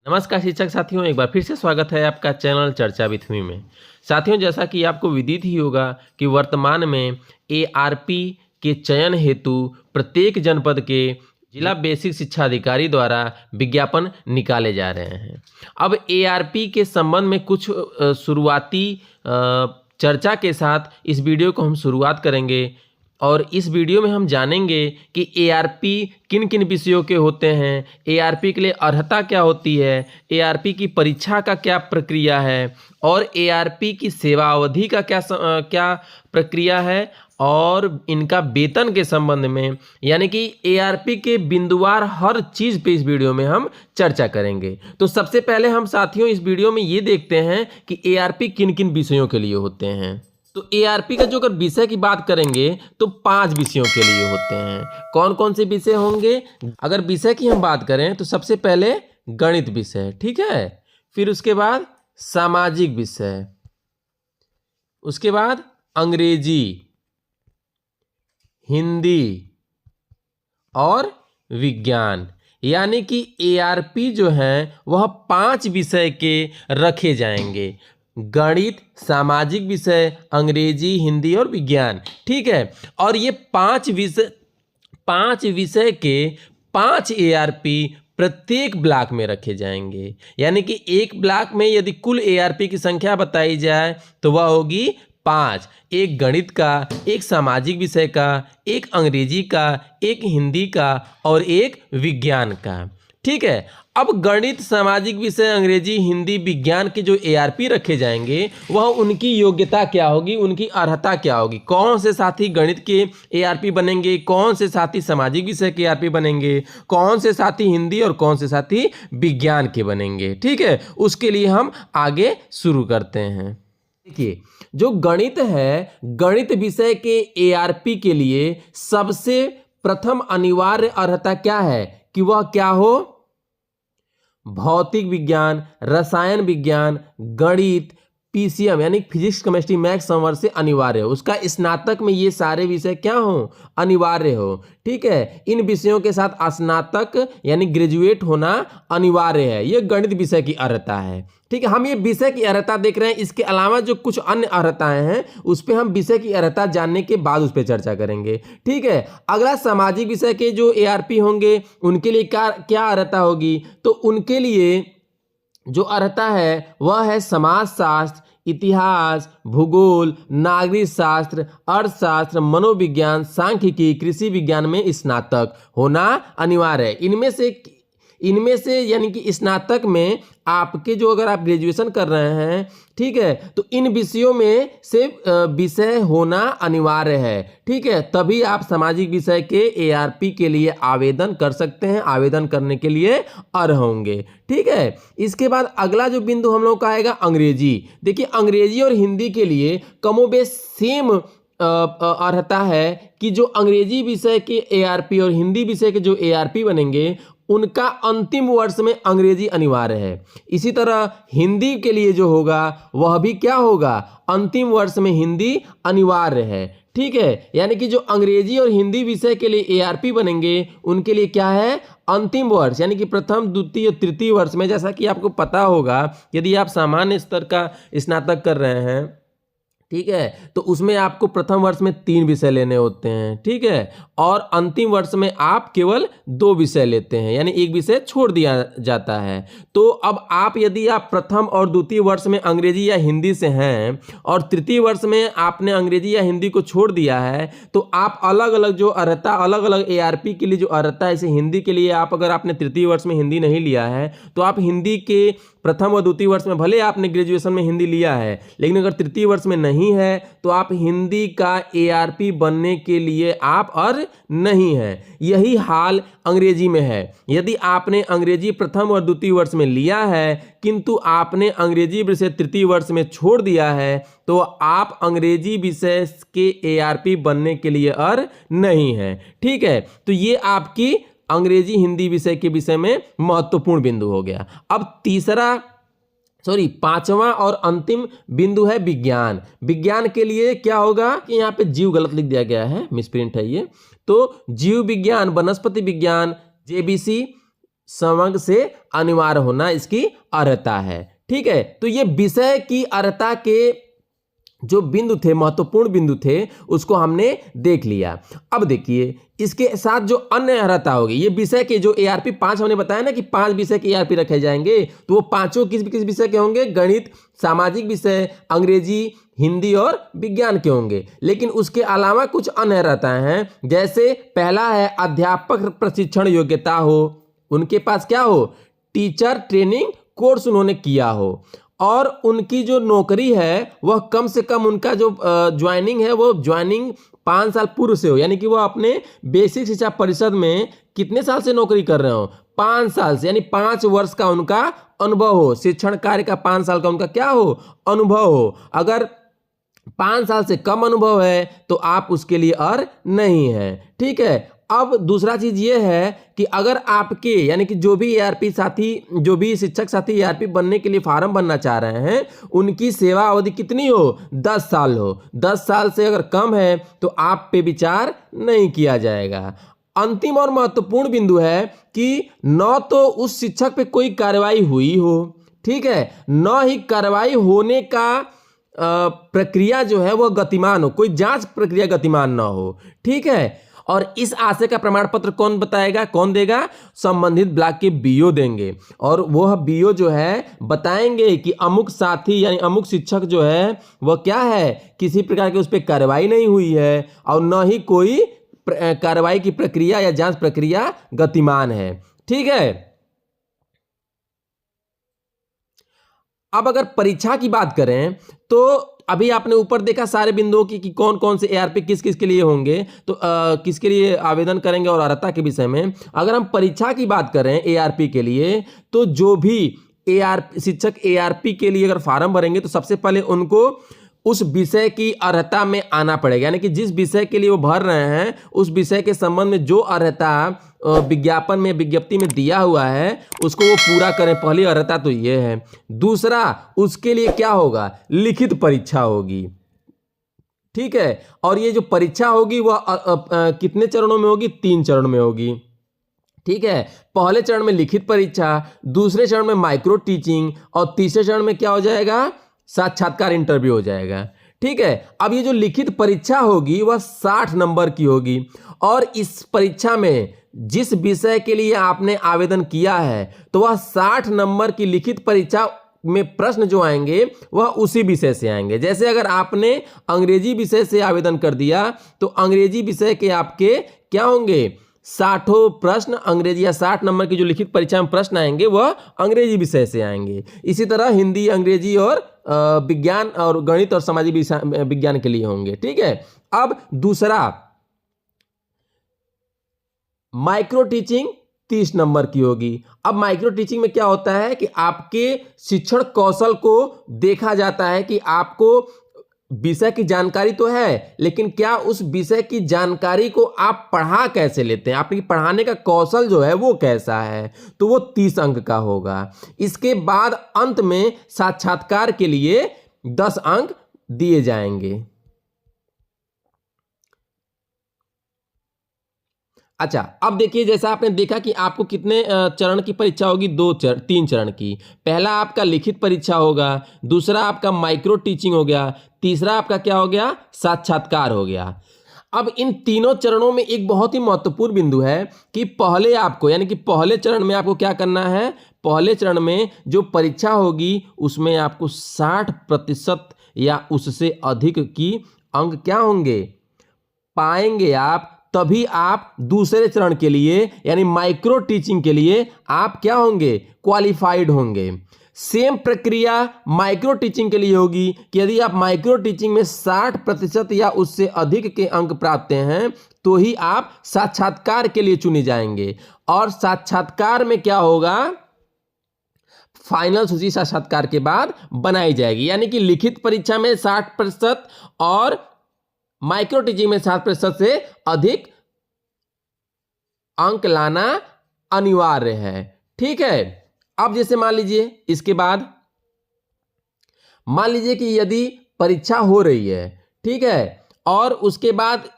नमस्कार शिक्षक साथियों, एक बार फिर से स्वागत है आपका चैनल चर्चा विथ मी में। साथियों, जैसा कि आपको विदित ही होगा कि वर्तमान में एआरपी के चयन हेतु प्रत्येक जनपद के जिला बेसिक शिक्षा अधिकारी द्वारा विज्ञापन निकाले जा रहे हैं। अब एआरपी के संबंध में कुछ शुरुआती चर्चा के साथ इस वीडियो को हम शुरुआत करेंगे और इस वीडियो में हम जानेंगे कि एआरपी किन किन विषयों के होते हैं, एआरपी के लिए अर्हता क्या होती है, एआरपी की परीक्षा का क्या प्रक्रिया है और एआरपी की सेवा अवधि का क्या प्रक्रिया है और इनका वेतन के संबंध में, यानी कि एआरपी के बिंदुवार हर चीज़ पे इस वीडियो में हम चर्चा करेंगे। तो सबसे पहले हम साथियों इस वीडियो में ये देखते हैं कि एआरपी किन किन विषयों के लिए होते हैं। तो एआरपी का जो अगर विषय की बात करेंगे तो 5 विषयों के लिए होते हैं। कौन कौन से विषय होंगे? अगर विषय की हम बात करें तो सबसे पहले गणित विषय, ठीक है, फिर उसके बाद सामाजिक विषय, उसके बाद अंग्रेजी, हिंदी और विज्ञान। यानी कि एआरपी जो है वह 5 विषय के रखे जाएंगे: गणित, सामाजिक विषय, अंग्रेजी, हिंदी और विज्ञान, ठीक है। और ये 5 विषय के 5 एआरपी प्रत्येक ब्लॉक में रखे जाएंगे। यानी कि एक ब्लॉक में यदि कुल एआरपी की संख्या बताई जाए तो वह होगी 5। एक गणित का, एक सामाजिक विषय का, एक अंग्रेजी का, एक हिंदी का और एक विज्ञान का, ठीक है। अब गणित, सामाजिक विषय, अंग्रेजी, हिंदी, विज्ञान के जो एआरपी रखे जाएंगे वह उनकी योग्यता क्या होगी, उनकी अर्हता क्या होगी। कौन से साथी गणित के एआरपी बनेंगे, कौन से साथी सामाजिक विषय के एआरपी बनेंगे, कौन से साथी हिंदी और कौन से साथी विज्ञान के बनेंगे, ठीक है। उसके लिए हम आगे शुरू करते हैं। देखिए, जो गणित है, गणित विषय के एआरपी के लिए सबसे प्रथम अनिवार्य अर्हता क्या है कि वह क्या हो? भौतिक विज्ञान, रसायन विज्ञान, गणित, पीसीएम यानी फिजिक्स, केमिस्ट्री, मैथ्स, समर से अनिवार्य हो। उसका स्नातक में ये सारे विषय क्या हो? अनिवार्य हो, ठीक है। इन विषयों के साथ स्नातक यानी ग्रेजुएट होना अनिवार्य है। ये गणित विषय की अर्हता है, ठीक है। हम ये विषय की अर्हता देख रहे हैं। इसके अलावा जो कुछ अन्य अर्हताएं हैं उस पर हम विषय की अर्हता जानने के बाद उस पर चर्चा करेंगे, ठीक है। अगला सामाजिक विषय के जो एआरपी होंगे उनके लिए क्या अर्हता होगी? तो उनके लिए जो अर्हता है वह है समाजशास्त्र, इतिहास, भूगोल, नागरिक शास्त्र, अर्थशास्त्र, मनोविज्ञान, सांख्यिकी, कृषि विज्ञान में स्नातक होना अनिवार्य है। इनमें से यानी कि स्नातक में आपके जो अगर आप ग्रेजुएशन कर रहे हैं, ठीक है, तो इन विषयों में से विषय होना अनिवार्य है, ठीक है। तभी आप सामाजिक विषय के एआरपी के लिए आवेदन कर सकते हैं, आवेदन करने के लिए अर्ह होंगे, ठीक है। इसके बाद अगला जो बिंदु हम लोग का आएगा अंग्रेजी। देखिए, अंग्रेजी और हिंदी के लिए कमोबेश सेम अर्हता है कि जो अंग्रेजी विषय के एआरपी और हिंदी विषय के जो एआरपी बनेंगे उनका अंतिम वर्ष में अंग्रेजी अनिवार्य है। इसी तरह हिंदी के लिए जो होगा वह भी क्या होगा? अंतिम वर्ष में हिंदी अनिवार्य है, ठीक है। यानी कि जो अंग्रेजी और हिंदी विषय के लिए एआरपी बनेंगे उनके लिए क्या है? अंतिम वर्ष यानी कि प्रथम, द्वितीय और तृतीय वर्ष में, जैसा कि आपको पता होगा यदि आप सामान्य स्तर का स्नातक कर रहे हैं, ठीक है, तो उसमें आपको प्रथम वर्ष में 3 विषय लेने होते हैं, ठीक है, और अंतिम वर्ष में आप केवल 2 विषय लेते हैं, यानी एक विषय छोड़ दिया जाता है। तो अब आप यदि आप प्रथम और द्वितीय वर्ष में अंग्रेजी या हिंदी से हैं और तृतीय वर्ष में आपने अंग्रेजी या हिंदी को छोड़ दिया है तो आप अलग अलग जो अर्हता, अलग अलग एआरपी के लिए जो अर्हता है, जैसे हिंदी के लिए आप अगर आपने तृतीय वर्ष में हिंदी नहीं लिया है तो आप हिंदी के प्रथम और द्वितीय वर्ष में भले आपने ग्रेजुएशन में हिंदी लिया है, लेकिन अगर तृतीय वर्ष में नहीं है तो आप हिंदी का एआरपी बनने के लिए आप अर्ह नहीं है। यही हाल अंग्रेजी में है। यदि आपने अंग्रेजी प्रथम और द्वितीय वर्ष में लिया है किंतु आपने अंग्रेजी विषय तृतीय वर्ष में छोड़ दिया है तो आप अंग्रेजी विषय के एआरपी बनने के लिए अर्ह नहीं है, ठीक है। तो ये आपकी अंग्रेजी हिंदी विषय के विषय में महत्वपूर्ण बिंदु हो गया। अब पांचवा और अंतिम बिंदु है विज्ञान। विज्ञान के लिए क्या होगा कि यहाँ पे जीव गलत लिख दिया गया है, मिसप्रिंट है ये। तो जीव विज्ञान, वनस्पति विज्ञान, जेबीसी, संवर्ग से अनिवार्य होना इसकी अर्हता है। ठीक है, तो ये विषय की अर्हता के जो बिंदु थे, महत्वपूर्ण बिंदु थे, उसको हमने देख लिया। अब देखिए इसके साथ जो अन्य अर्हता होगी, ये विषय के जो एआरपी 5 हमने बताया ना कि 5 विषय के एआरपी रखे जाएंगे, तो वो पांचों किस किस विषय के होंगे? गणित, सामाजिक विषय, अंग्रेजी, हिंदी और विज्ञान के होंगे। लेकिन उसके अलावा कुछ अन्य अर्हताएं हैं, जैसे पहला है अध्यापक प्रशिक्षण योग्यता हो, उनके पास क्या हो? टीचर ट्रेनिंग कोर्स उन्होंने किया हो, और उनकी जो नौकरी है वह कम से कम उनका जो ज्वाइनिंग है वो ज्वाइनिंग 5 साल पूर्व से हो, यानी कि वो अपने बेसिक शिक्षा परिषद में कितने साल से नौकरी कर रहे हो? 5 साल से, यानी 5 वर्ष का उनका अनुभव हो, शिक्षण कार्य का 5 साल का उनका क्या हो? अनुभव हो। अगर 5 साल से कम अनुभव है तो आप उसके लिए अर्ह नहीं है। ठीक है, अब दूसरा चीज ये है कि अगर आपके यानी कि जो भी एआरपी साथी, जो भी शिक्षक साथी एआरपी बनने के लिए फार्म भरना चाह रहे हैं, उनकी सेवा अवधि कितनी हो? 10 साल हो। 10 साल से अगर कम है तो आप पे विचार नहीं किया जाएगा। अंतिम और महत्वपूर्ण बिंदु है कि न तो उस शिक्षक पे कोई कार्रवाई हुई हो, ठीक है, न ही कार्रवाई होने का प्रक्रिया जो है वह गतिमान हो, कोई जांच प्रक्रिया गतिमान ना हो। ठीक है, और इस आशय का प्रमाण पत्र कौन बताएगा, कौन देगा? संबंधित ब्लॉक के बीओ देंगे, और वह बीओ जो है बताएंगे कि अमुक साथी यानी अमुक शिक्षक जो है वह क्या है, किसी प्रकार की उस पर कार्रवाई नहीं हुई है और न ही कोई कार्रवाई की प्रक्रिया या जांच प्रक्रिया गतिमान है। ठीक है, अब अगर परीक्षा की बात करें तो अभी आपने ऊपर देखा सारे बिंदुओं की कि कौन कौन से एआरपी किस किस के लिए होंगे, तो किसके लिए आवेदन करेंगे और अर्हता के विषय में। अगर हम परीक्षा की बात करें एआरपी के लिए, तो जो भी शिक्षक एआरपी के लिए अगर फार्म भरेंगे तो सबसे पहले उनको उस विषय की अर्हता में आना पड़ेगा, यानी कि जिस विषय के लिए वो भर रहे हैं उस विषय के संबंध में जो अर्हता विज्ञापन में, विज्ञप्ति में दिया हुआ है उसको वो पूरा करें। पहली अर्हता तो ये है। दूसरा, उसके लिए क्या होगा? लिखित परीक्षा होगी। ठीक है, और ये जो परीक्षा होगी वह कितने चरणों में होगी? 3 चरण में होगी। ठीक है, पहले चरण में लिखित परीक्षा, दूसरे चरण में माइक्रो टीचिंग, और तीसरे चरण में क्या हो जाएगा? साक्षात्कार इंटरव्यू हो जाएगा। ठीक है, अब ये जो लिखित परीक्षा होगी वह 60 नंबर की होगी, और इस परीक्षा में जिस विषय के लिए आपने आवेदन किया है तो वह 60 नंबर की लिखित परीक्षा में प्रश्न जो आएंगे वह उसी विषय से आएंगे। जैसे अगर आपने अंग्रेजी विषय से आवेदन कर दिया तो अंग्रेजी विषय के आपके क्या होंगे? 60 प्रश्न अंग्रेजी, या 60 नंबर की जो लिखित परीक्षा में प्रश्न आएंगे वह अंग्रेजी विषय से आएंगे। इसी तरह हिंदी, अंग्रेजी और विज्ञान और गणित और सामाजिक विज्ञान के लिए होंगे। ठीक है, अब दूसरा माइक्रो टीचिंग 30 नंबर की होगी। अब माइक्रो टीचिंग में क्या होता है कि आपके शिक्षण कौशल को देखा जाता है कि आपको विषय की जानकारी तो है, लेकिन क्या उस विषय की जानकारी को आप पढ़ा कैसे लेते हैं, आपकी पढ़ाने का कौशल जो है वो कैसा है, तो वो 30 अंक का होगा। इसके बाद अंत में साक्षात्कार के लिए 10 अंक दिए जाएंगे। अच्छा, अब देखिए जैसा आपने देखा कि आपको कितने चरण की परीक्षा होगी? 3 चरण की। पहला आपका लिखित परीक्षा होगा, दूसरा आपका माइक्रो टीचिंग हो गया, तीसरा आपका क्या हो गया? साक्षात्कार हो गया। अब इन तीनों चरणों में एक बहुत ही महत्वपूर्ण बिंदु है कि पहले आपको, यानी कि पहले चरण में आपको क्या करना है? पहले चरण में जो परीक्षा होगी उसमें आपको 60% या उससे अधिक की अंक क्या होंगे? पाएंगे आप, तभी आप दूसरे चरण के लिए यानी माइक्रो टीचिंग के लिए आप क्या होंगे? क्वालिफाइड होंगे। सेम प्रक्रिया माइक्रो टीचिंग के लिए होगी कि यदि आप माइक्रो टीचिंग में 60% या उससे अधिक के अंक प्राप्त हैं तो ही आप साक्षात्कार के लिए चुने जाएंगे। और साक्षात्कार में क्या होगा? फाइनल सूची साक्षात्कार के बाद बनाई जाएगी, यानी कि लिखित परीक्षा में 60% और माइक्रो टीचिंग में 60% से अधिक अंक लाना अनिवार्य है। ठीक है, अब जैसे मान लीजिए इसके बाद मान लीजिए कि यदि परीक्षा हो रही है, ठीक है, और उसके बाद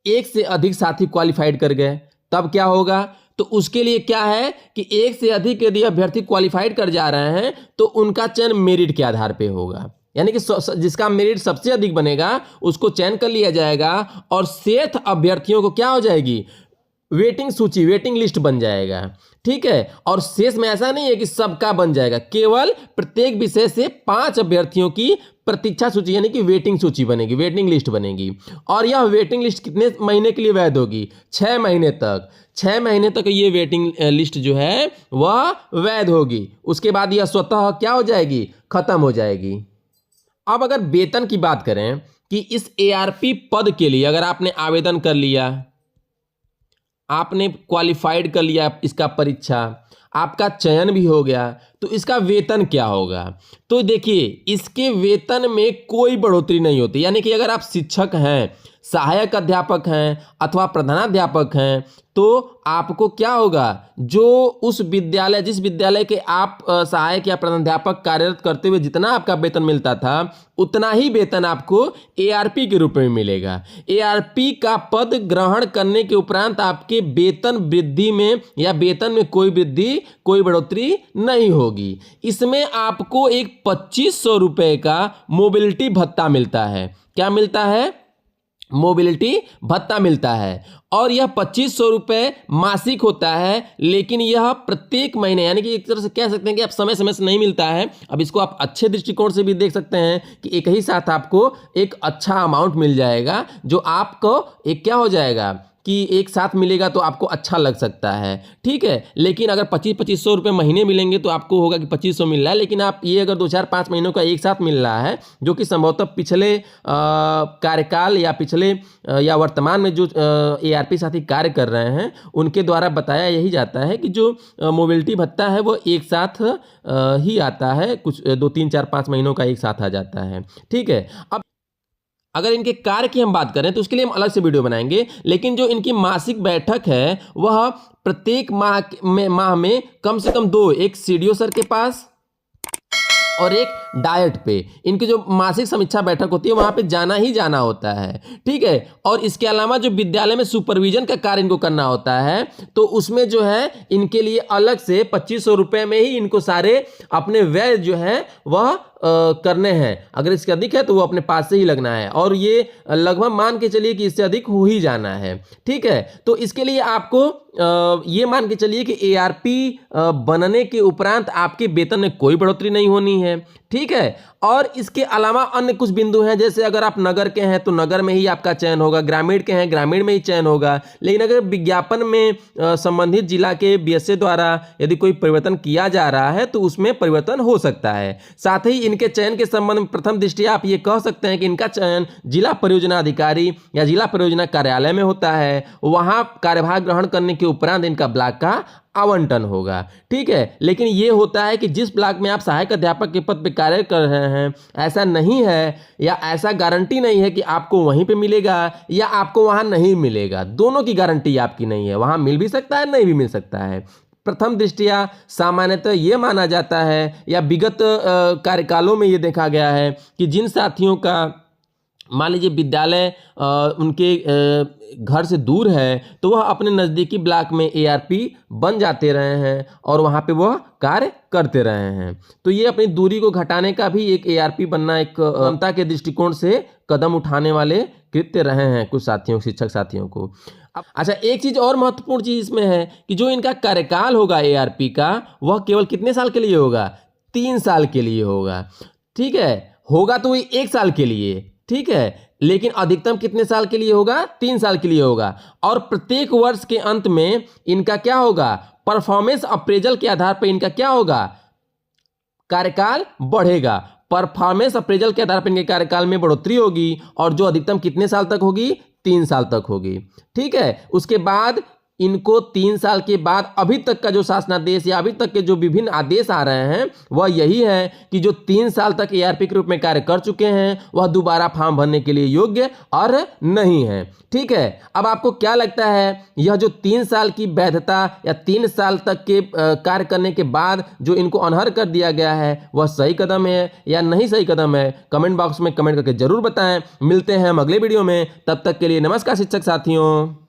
एक से अधिक साथी क्वालिफाइड कर गए, तब क्या होगा? तो उसके लिए क्या है कि एक से अधिक यदि अभ्यर्थी क्वालिफाइड कर जा रहे हैं तो उनका चयन मेरिट के आधार पे होगा, यानी कि जिसका मेरिट सबसे अधिक बनेगा उसको चयन कर लिया जाएगा और शेष अभ्यर्थियों को क्या हो जाएगी, वेटिंग सूची, वेटिंग लिस्ट बन जाएगा। ठीक है, और शेष में ऐसा नहीं है कि सबका बन जाएगा, केवल प्रत्येक विषय से 5 अभ्यर्थियों की प्रतीक्षा सूची यानी कि वेटिंग सूची बनेगी, वेटिंग लिस्ट बनेगी। और यह वेटिंग लिस्ट कितने महीने के लिए वैध होगी, 6 महीने तक। 6 महीने तक ये वेटिंग लिस्ट जो है वह वैध होगी, उसके बाद यह स्वतः क्या हो जाएगी, खत्म हो जाएगी। अब अगर वेतन की बात करें कि इस एआरपी पद के लिए अगर आपने आवेदन कर लिया, आपने क्वालिफाइड कर लिया इसका परीक्षा, आपका चयन भी हो गया, तो इसका वेतन क्या होगा। तो देखिए इसके वेतन में कोई बढ़ोतरी नहीं होती, यानी कि अगर आप शिक्षक हैं, सहायक अध्यापक हैं अथवा प्रधानाध्यापक हैं तो आपको क्या होगा, जो उस विद्यालय जिस विद्यालय के आप सहायक या प्रधानाध्यापक कार्यरत करते हुए जितना आपका वेतन मिलता था उतना ही वेतन आपको एआरपी के रूप में मिलेगा। एआरपी का पद ग्रहण करने के उपरांत आपके वेतन वृद्धि में या वेतन में कोई वृद्धि, कोई बढ़ोतरी नहीं होगी। इसमें आपको एक 2500 रुपये का मोबिलिटी भत्ता मिलता है। क्या मिलता है, मोबिलिटी भत्ता मिलता है, और यह 2500 रुपये मासिक होता है, लेकिन यह प्रत्येक महीने यानी कि एक तरह से कह सकते हैं कि आप समय समय से नहीं मिलता है। अब इसको आप अच्छे दृष्टिकोण से भी देख सकते हैं कि एक ही साथ आपको एक अच्छा अमाउंट मिल जाएगा, जो आपको एक क्या हो जाएगा कि एक साथ मिलेगा तो आपको अच्छा लग सकता है। ठीक है, लेकिन अगर 2500 रुपये महीने मिलेंगे तो आपको होगा कि 2500 मिल रहा है, लेकिन आप ये अगर 2-4-5 महीनों का एक साथ मिल रहा है, जो कि संभवतः पिछले कार्यकाल या पिछले या वर्तमान में जो एआरपी साथी कार्य कर रहे हैं उनके द्वारा बताया यही जाता है कि जो मोबिलिटी भत्ता है वो एक साथ ही आता है, कुछ 2-3-4-5 महीनों का एक साथ आ जाता है। ठीक है, अब अगर इनके कार्य की हम बात करें तो उसके लिए हम अलग से वीडियो बनाएंगे, लेकिन जो इनकी मासिक बैठक है वह प्रत्येक माह में कम से कम 2, एक सीडीओ सर के पास और एक डाइट पे इनकी जो मासिक समीक्षा बैठक होती है वहां पे जाना ही जाना होता है। ठीक है, और इसके अलावा जो विद्यालय में सुपरविजन का कार्य इनको करना होता है तो उसमें जो है इनके लिए अलग से 2500 रुपये में ही इनको सारे अपने व्यय जो है वह करने हैं। अगर इसके अधिक है तो वो अपने पास से ही लगना है, और ये लगभग मान के चलिए कि इससे अधिक हो ही जाना है। ठीक है, तो इसके लिए आपको ये मान के चलिए कि एआरपी बनने के उपरांत आपके वेतन में कोई बढ़ोतरी नहीं होनी है। ठीक है, और इसके अलावा अन्य कुछ बिंदु हैं, जैसे अगर आप नगर के हैं तो नगर में ही आपका चयन होगा, ग्रामीण के हैं ग्रामीण में ही चयन होगा। लेकिन अगर विज्ञापन में संबंधित जिला के बीएसए द्वारा यदि कोई परिवर्तन किया जा रहा है तो उसमें परिवर्तन हो सकता है। साथ ही इनके चयन के संबंध में प्रथम दृष्टया आप ये कह सकते हैं कि इनका चयन जिला परियोजना अधिकारी या जिला परियोजना कार्यालय में होता है, वहां कार्यभार ग्रहण करने के उपरांत इनका ब्लॉक का आवंटन होगा। ठीक है, लेकिन ये होता है कि जिस ब्लॉक में आप सहायक अध्यापक के पद पर कार्य कर रहे हैं ऐसा नहीं है या ऐसा गारंटी नहीं है कि आपको वहीं पे मिलेगा या आपको वहां नहीं मिलेगा। दोनों की गारंटी आपकी नहीं है, वहां मिल भी सकता है नहीं भी मिल सकता है। प्रथम दृष्टया सामान्यतः ये माना जाता है या विगत कार्यकालों में ये देखा गया है कि जिन साथियों का मान लीजिए विद्यालय उनके घर से दूर है तो वह अपने नज़दीकी ब्लॉक में एआरपी बन जाते रहे हैं और वहाँ पे वह कार्य करते रहे हैं। तो ये अपनी दूरी को घटाने का भी एक एआरपी बनना एक क्षमता के दृष्टिकोण से कदम उठाने वाले कृत्य रहे हैं कुछ साथियों, शिक्षक साथियों को। अच्छा, एक चीज़ और महत्वपूर्ण चीज़ इसमें है कि जो इनका कार्यकाल होगा एआरपी का वह केवल कितने साल के लिए होगा, 3 साल के लिए होगा। ठीक है, होगा तो वही 1 साल के लिए। ठीक है, लेकिन अधिकतम कितने साल के लिए होगा, 3 साल के लिए होगा। और प्रत्येक वर्ष के अंत में इनका क्या होगा, परफॉर्मेंस अप्रेजल के आधार पर इनका क्या होगा, कार्यकाल बढ़ेगा। परफॉर्मेंस अप्रेजल के आधार पर इनके कार्यकाल में बढ़ोतरी होगी और जो अधिकतम कितने साल तक होगी, 3 साल तक होगी। ठीक है, उसके बाद इनको 3 साल के बाद अभी तक का जो शासनादेश या अभी तक के जो विभिन्न आदेश आ रहे हैं वह यही है कि जो 3 साल तक एआरपी के रूप में कार्य कर चुके हैं वह दोबारा फॉर्म भरने के लिए योग्य और नहीं है। ठीक है, अब आपको क्या लगता है यह जो 3 साल की वैधता या 3 साल तक के कार्य करने के बाद जो इनको अनर्ह कर दिया गया है वह सही कदम है या नहीं सही कदम है, कमेंट बॉक्स में कमेंट करके जरूर बताएं। मिलते हैं हम अगले वीडियो में, तब तक के लिए नमस्कार शिक्षक साथियों।